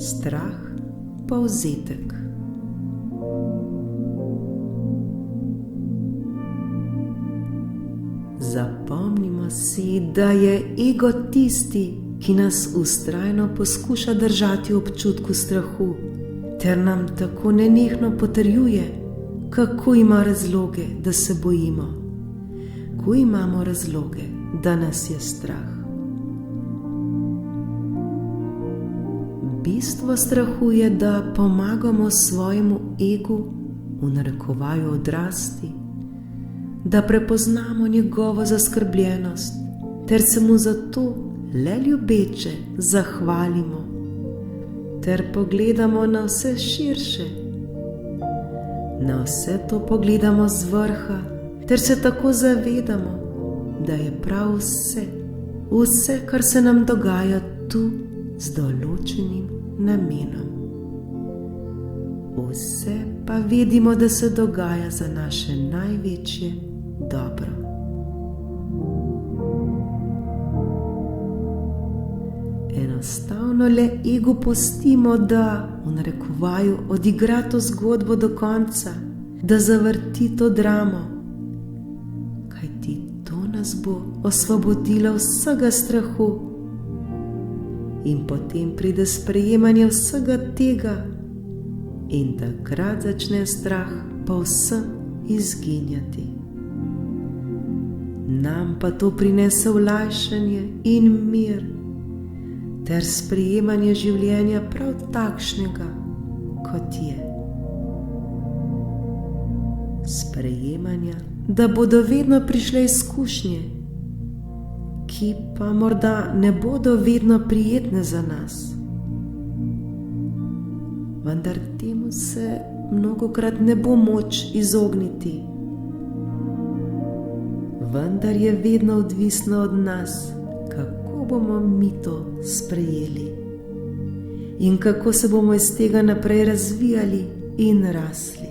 Strah povzetek. Zapomnimo si, da je ego tisti, ki nas vztrajno poskuša držati v občutku strahu, ter nam tako nenehno potrjuje, kako ima razloge, da se bojimo, ko imamo razloge, da nas je strah. Bistvo strahu je, da pomagamo svojemu egu, v narekovaju odrasti, da prepoznamo njegovo zaskrbljenost, ter se mu zato le ljubeče zahvalimo, ter pogledamo na vse širše. Na vse to pogledamo z vrha, ter se tako zavedamo, da je prav vse, kar se nam dogaja tu, z določenim namenom. Vse pa vidimo, da se dogaja za naše največje dobro. Enostavno le egu pustimo, da, v narekovaju, odigra to zgodbo do konca, da zavrti to dramo, kajti to nas bo osvobodilo vsega strahu. In potem pride sprejemanje vsega tega in takrat začne strah povsem izginjati. Nam pa to prinese olajšanje in mir ter sprejemanje življenja prav takšnega, kot je. Sprejemanja, da bodo vedno prišle izkušnje, ki pa morda ne bodo vedno prijetne za nas. Vendar temu se mnogokrat ne bo moč izogniti. Vendar je vedno odvisno od nas, kako bomo mi to sprejeli in kako se bomo iz tega naprej razvijali in rasli.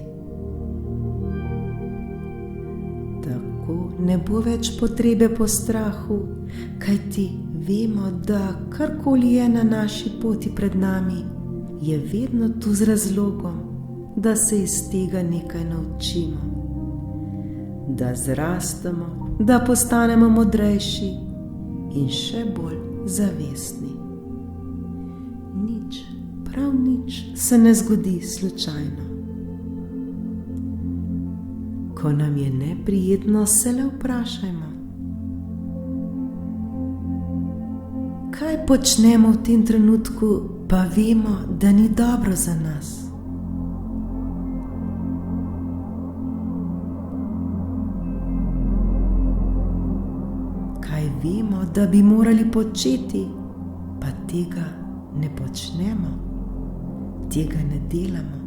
Ne bo več potrebe po strahu, kajti vemo, da karkoli je na naši poti pred nami, je vedno tu z razlogom, da se iz tega nekaj naučimo, da zrastemo, da postanemo modrejši in še bolj zavestni. Nič, prav nič se ne zgodi slučajno. Ko nam je neprijetno, se le vprašajmo, kaj počnemo v tem trenutku, pa vemo, da ni dobro za nas. Kaj vemo, da bi morali početi, pa tega ne počnemo, tega ne delamo.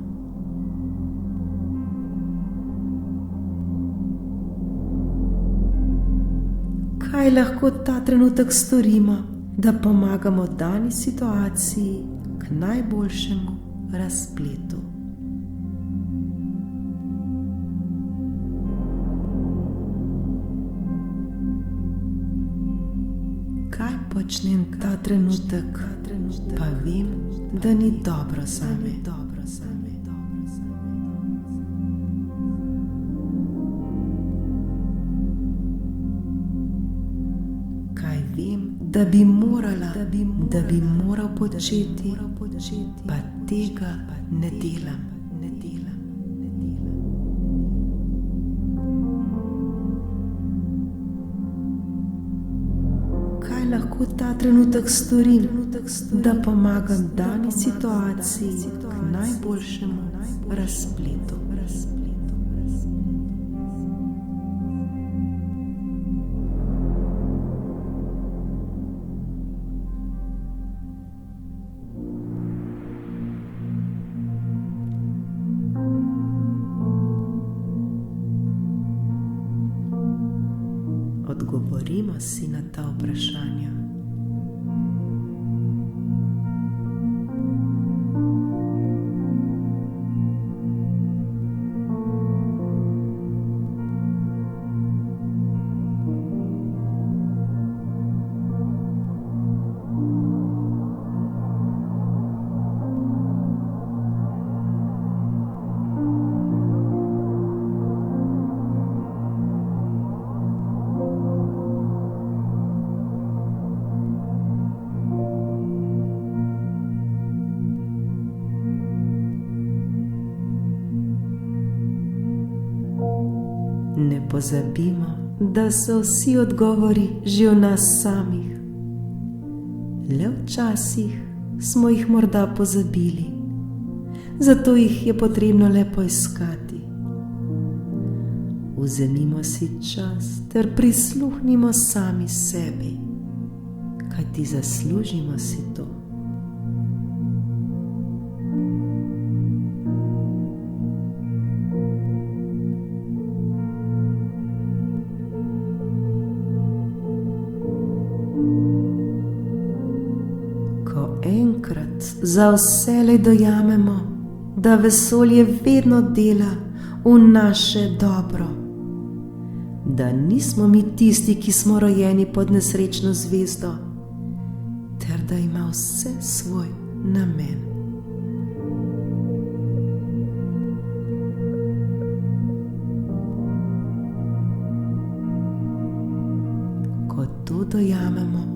Kaj lahko ta trenutek storimo, da pomagamo dani situaciji k najboljšemu razpletu? Kaj počnem ta trenutek, pa vem, da ni dobro zame. Da bi moral početi, pa tega ne delam. Kaj lahko ta trenutek storim, da pomagam dani situaciji k najboljšemu razpletu? Odgovorimo si na ta vprašanja. Ne pozabimo, da so vsi odgovori že v nas samih. Le včasih smo jih morda pozabili, zato jih je potrebno le poiskati. Vzemimo si čas ter prisluhnimo sami sebi, kajti zaslužimo si to. Enkrat za vselej dojamemo, da vesolje vedno dela v naše dobro, da nismo mi tisti, ki smo rojeni pod nesrečno zvezdo, ter da ima vse svoj namen. Ko to dojamemo,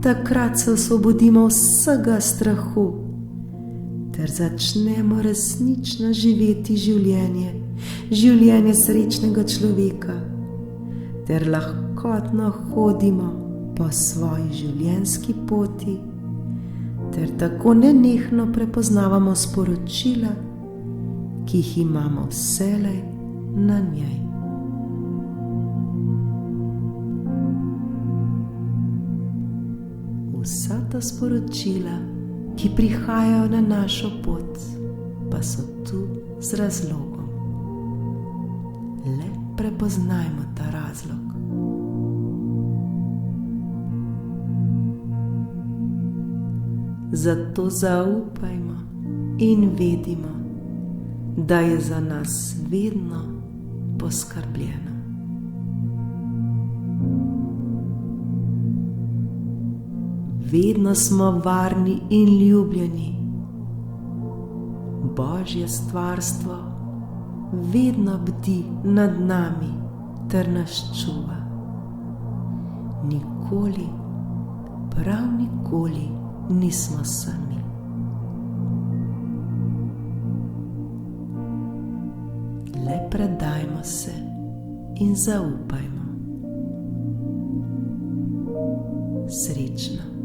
takrat se osvobodimo vsega strahu ter začnemo resnično živeti življenje srečnega človeka, ter lahkotno hodimo po svoji življenjski poti ter tako nenehno prepoznavamo sporočila, ki jih imamo vselej na njej. Vsa ta sporočila, ki prihajajo na našo pot, pa so tu z razlogom. Le prepoznajmo ta razlog. Zato zaupajmo in vedimo, da je za nas vedno poskrbljeno. Vedno smo varni in ljubljeni. Božje stvarstvo vedno bdi nad nami ter nas čuva. Nikoli, prav nikoli nismo sami. Le predajmo se in zaupajmo. Srečno.